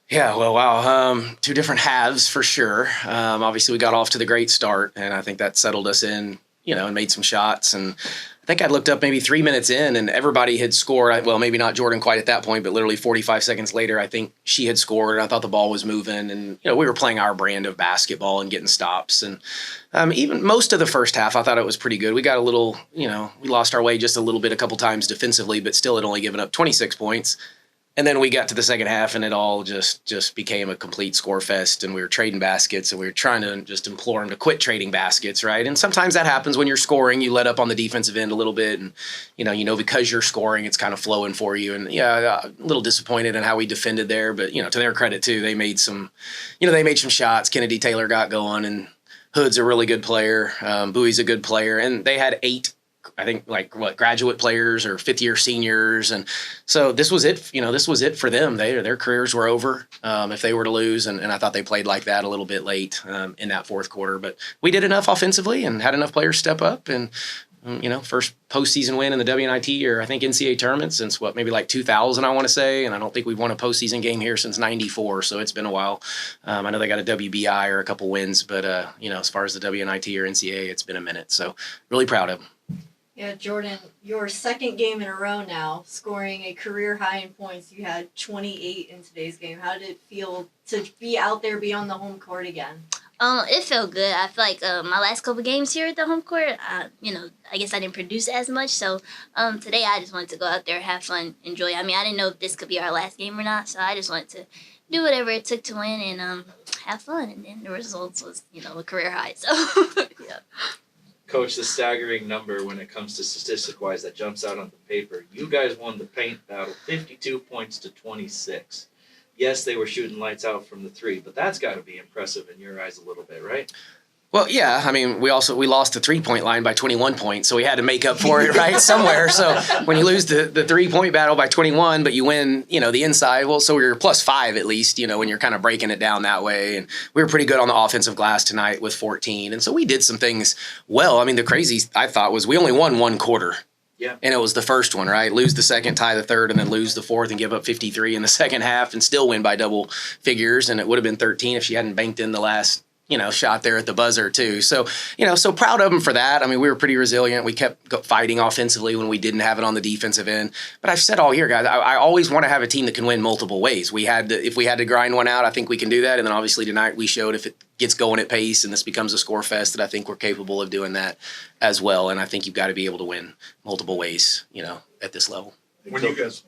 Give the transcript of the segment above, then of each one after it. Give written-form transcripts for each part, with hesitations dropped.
Yeah, well, wow. Two different halves for sure. Obviously, we got off to the great start, and I think that settled us in, and made some shots. And I think I looked up maybe 3 minutes in, and everybody had scored. Well, maybe not Jordan quite at that point, but literally 45 seconds later, I think she had scored, and I thought the ball was moving. And, we were playing our brand of basketball and getting stops. And even most of the first half, I thought it was pretty good. We got a little, we lost our way just a little bit a couple times defensively, but still had only given up 26 points. And then we got to the second half, and it all just became a complete score fest, and we were trading baskets, and we were trying to just implore them to quit trading baskets, right? And sometimes that happens when you're scoring. You let up on the defensive end a little bit, and, because you're scoring, it's kind of flowing for you. And, yeah, a little disappointed in how we defended there. But, to their credit, too, they made some shots. Kennedy Taylor got going, and Hood's a really good player. Bowie's a good player. And they had 8 graduate players or fifth-year seniors. And so this was it, this was it for them. Their careers were over if they were to lose. And I thought they played like that a little bit late in that fourth quarter. But we did enough offensively and had enough players step up. And, first postseason win in the WNIT or I think NCAA tournament since maybe like 2000, I want to say. And I don't think we've won a postseason game here since 94. So it's been a while. I know they got a WBI or a couple wins, but, as far as the WNIT or NCAA, it's been a minute. So really proud of them. Yeah, Jordan, your second game in a row now, scoring a career high in points. You had 28 in today's game. How did it feel to be out there, be on the home court again? It felt good. I feel like my last couple games here at the home court, I guess I didn't produce as much. So today I just wanted to go out there, have fun, enjoy. I didn't know if this could be our last game or not. So I just wanted to do whatever it took to win and have fun. And then the results was, a career high. So, yeah. Coach, the staggering number when it comes to statistic-wise that jumps out on the paper. You guys won the paint battle 52 points to 26. Yes, they were shooting lights out from the three, but that's got to be impressive in your eyes a little bit, right? Well, yeah. We lost the 3-point line by 21 points, so we had to make up for it, right, somewhere. So when you lose the 3-point battle by 21, but you win, the inside, well, so we were +5 at least, when you're kind of breaking it down that way. And we were pretty good on the offensive glass tonight with 14. And so we did some things well. The crazy, I thought, was we only won one quarter. Yeah. And it was the first one, right? Lose the second, tie the third, and then lose the fourth and give up 53 in the second half and still win by double figures. And it would have been 13 if she hadn't banked in the last shot there at the buzzer too. So, so proud of them for that. We were pretty resilient. We kept fighting offensively when we didn't have it on the defensive end. But I've said all year, guys, I always want to have a team that can win multiple ways. If we had to grind one out, I think we can do that. And then obviously tonight we showed if it gets going at pace and this becomes a score fest that I think we're capable of doing that as well. And I think you've got to be able to win multiple ways, at this level. When you guys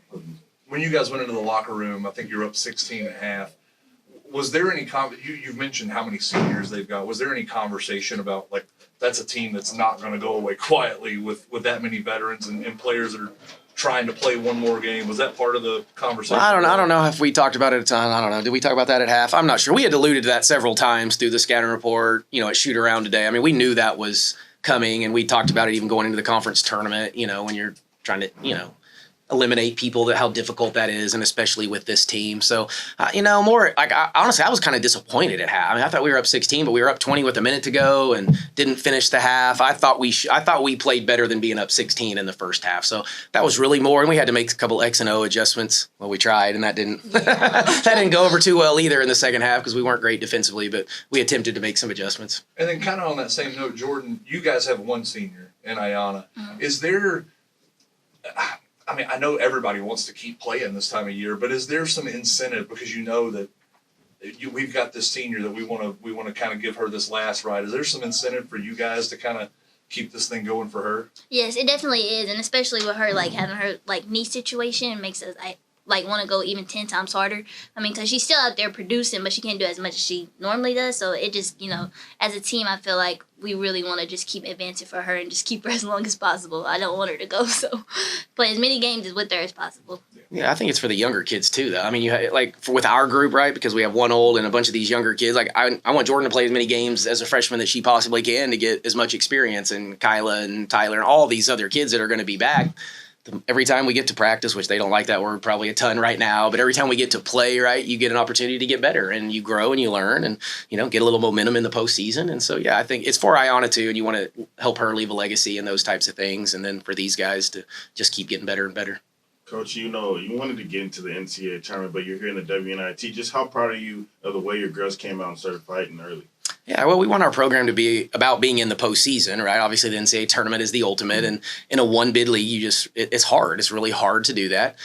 went into the locker room, I think you were up 16.5. Was there any you've mentioned how many seniors they've got. Was there any conversation about that's a team that's not going to go away quietly with that many veterans and players that are trying to play one more game? Was that part of the conversation? Well, I don't know if we talked about it a ton. I don't know. Did we talk about that at half? I'm not sure. We had alluded to that several times through the scouting report, at shoot around today. We knew that was coming, and we talked about it even going into the conference tournament, when you're trying to, eliminate people, how difficult that is, and especially with this team. So, more like honestly, I was kind of disappointed at half. I thought we were up 16, but we were up 20 with a minute to go and didn't finish the half. I thought we played better than being up 16 in the first half. So that was really more, and we had to make a couple X and O adjustments. Well, we tried, and that didn't that didn't go over too well either in the second half because we weren't great defensively, but we attempted to make some adjustments. And then kind of on that same note, Jordan, you guys have one senior in Ayanna. Mm-hmm. Is there? I know everybody wants to keep playing this time of year, but is there some incentive because that we've got this senior that we want to kind of give her this last ride? Is there some incentive for you guys to kind of keep this thing going for her? Yes, it definitely is, and especially with her having her knee situation, it makes us want to go even 10 times harder. Because she's still out there producing, but she can't do as much as she normally does. So it just, as a team, I feel like we really want to just keep advancing for her and just keep her as long as possible. I don't want her to go, so play as many games with her as possible. Yeah, I think it's for the younger kids too, though. You with our group, right? Because we have one old and a bunch of these younger kids. I want Jordan to play as many games as a freshman that she possibly can to get as much experience, and Kyla and Tyler and all these other kids that are going to be back. Every time we get to practice, which they don't like that word probably a ton right now, but every time we get to play, right, you get an opportunity to get better and you grow and you learn and, get a little momentum in the postseason. And so, yeah, I think it's for Ayanna too, and you want to help her leave a legacy and those types of things. And then for these guys to just keep getting better and better. Coach, you wanted to get into the NCAA tournament, but you're here in the WNIT. Just how proud are you of the way your girls came out and started fighting early? Yeah, well, we want our program to be about being in the postseason, right? Obviously, the NCAA tournament is the ultimate, and in a one-bid league, it's hard. It's really hard to do that.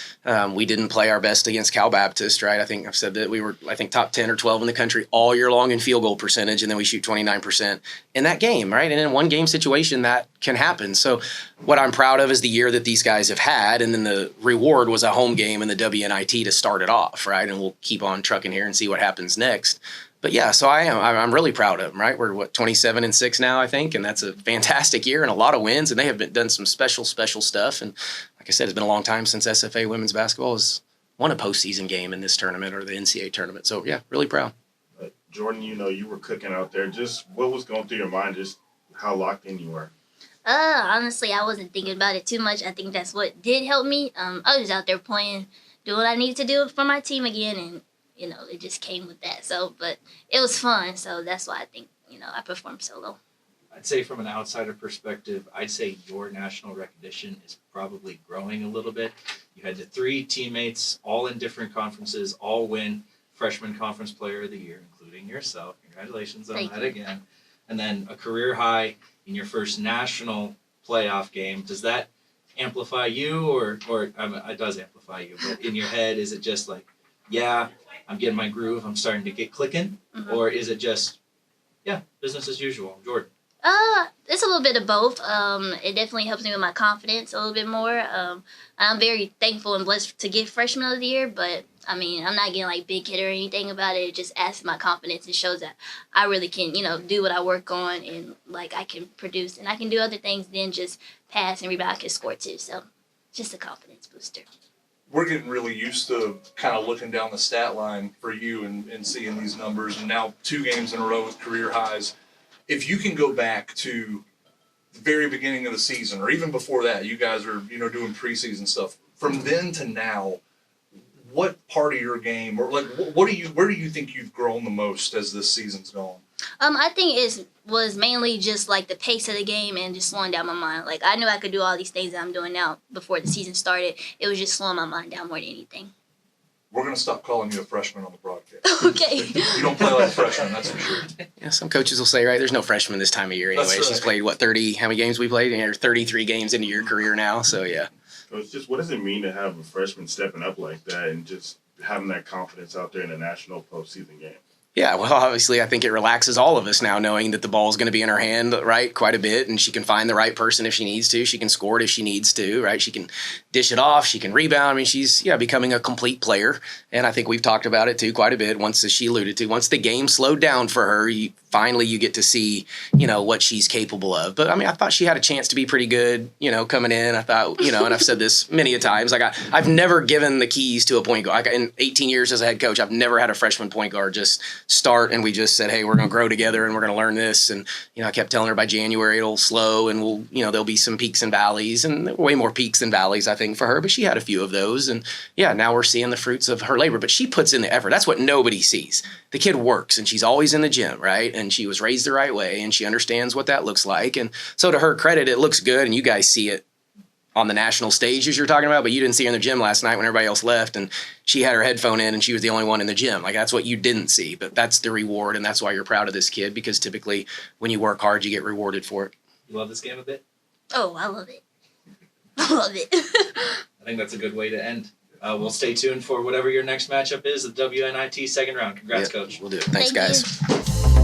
We didn't play our best against Cal Baptist, right? I think I've said that we were, top 10 or 12 in the country all year long in field goal percentage, and then we shoot 29% in that game, right? And in a one-game situation, that can happen. So what I'm proud of is the year that these guys have had, and then the reward was a home game in the WNIT to start it off, right? And we'll keep on trucking here and see what happens next. But yeah, so I'm really proud of them, right? We're 27-6 now, I think, and that's a fantastic year and a lot of wins, and they have done some special stuff. And like I said, it's been a long time since SFA women's basketball has won a postseason game in this tournament or the NCAA tournament. So yeah, really proud. Jordan, you were cooking out there. Just what was going through your mind? Just how locked in you were? Honestly, I wasn't thinking about it too much. I think that's what did help me. I was out there playing, doing what I needed to do for my team again, and it just came with that. So, but it was fun. So that's why I think, I performed solo. I'd say from an outsider perspective, I'd say your national recognition is probably growing a little bit. You had the 3 teammates, all in different conferences, all win Freshman Conference Player of the Year, including yourself. Congratulations on that again. And then a career high in your first national playoff game. Does that amplify you, or it does amplify you, but in your head, is it just like, yeah, I'm getting my groove, I'm starting to get clicking? Mm-hmm. Or is it just, yeah, business as usual? Jordan? It's a little bit of both. It definitely helps me with my confidence a little bit more. I'm very thankful and blessed to get Freshman of the Year, but I'm not getting like big hit or anything about it. It just adds to my confidence and shows that I really can, do what I work on, and like I can produce and I can do other things than just pass and rebound. I can score too. So just a confidence booster. We're getting really used to kind of looking down the stat line for you and seeing these numbers, and now 2 games in a row with career highs. If you can go back to the very beginning of the season, or even before that, you guys are, doing preseason stuff. From then to now, what part of your game, or like, where do you think you've grown the most as this season's gone? I think it was mainly just like the pace of the game and just slowing down my mind. Like I knew I could do all these things that I'm doing now before the season started. It was just slowing my mind down more than anything. We're going to stop calling you a freshman on the broadcast. Okay. You don't play like a freshman, that's for sure. Yeah, some coaches will say, right, there's no freshman this time of year anyway. That's right. She's played, 30, how many games we played? And you're 33 games into your career now, so yeah. So it's just, what does it mean to have a freshman stepping up like that and just having that confidence out there in a national postseason game? Yeah, well, obviously, I think it relaxes all of us now knowing that the ball is going to be in her hand, right, quite a bit, and she can find the right person if she needs to. She can score it if she needs to, right? She can dish it off. She can rebound. She's, becoming a complete player, and I think we've talked about it, too, quite a bit. Once, as she alluded to, once the game slowed down for her, finally you get to see, what she's capable of. But, I thought she had a chance to be pretty good, coming in. I thought, and I've said this many a times, I've never given the keys to a point guard. In 18 years as a head coach, I've never had a freshman point guard just start and we just said, hey, we're going to grow together and we're going to learn this. And, I kept telling her by January it'll slow and we'll, there'll be some peaks and valleys, and way more peaks than valleys, I think, for her. But she had a few of those. And yeah, now we're seeing the fruits of her labor. But she puts in the effort. That's what nobody sees. The kid works and she's always in the gym, right? And she was raised the right way and she understands what that looks like. And so to her credit, it looks good. And you guys see it on the national stage as you're talking about, but you didn't see her in the gym last night when everybody else left and she had her headphone in and she was the only one in the gym. Like, that's what you didn't see, but that's the reward, and that's why you're proud of this kid, because typically when you work hard, you get rewarded for it. You love this game a bit? Oh, I love it. I love it. I think that's a good way to end. We'll stay tuned for whatever your next matchup is, the WNIT second round. Congrats, Coach. We'll do it. Thanks, Thank guys. you.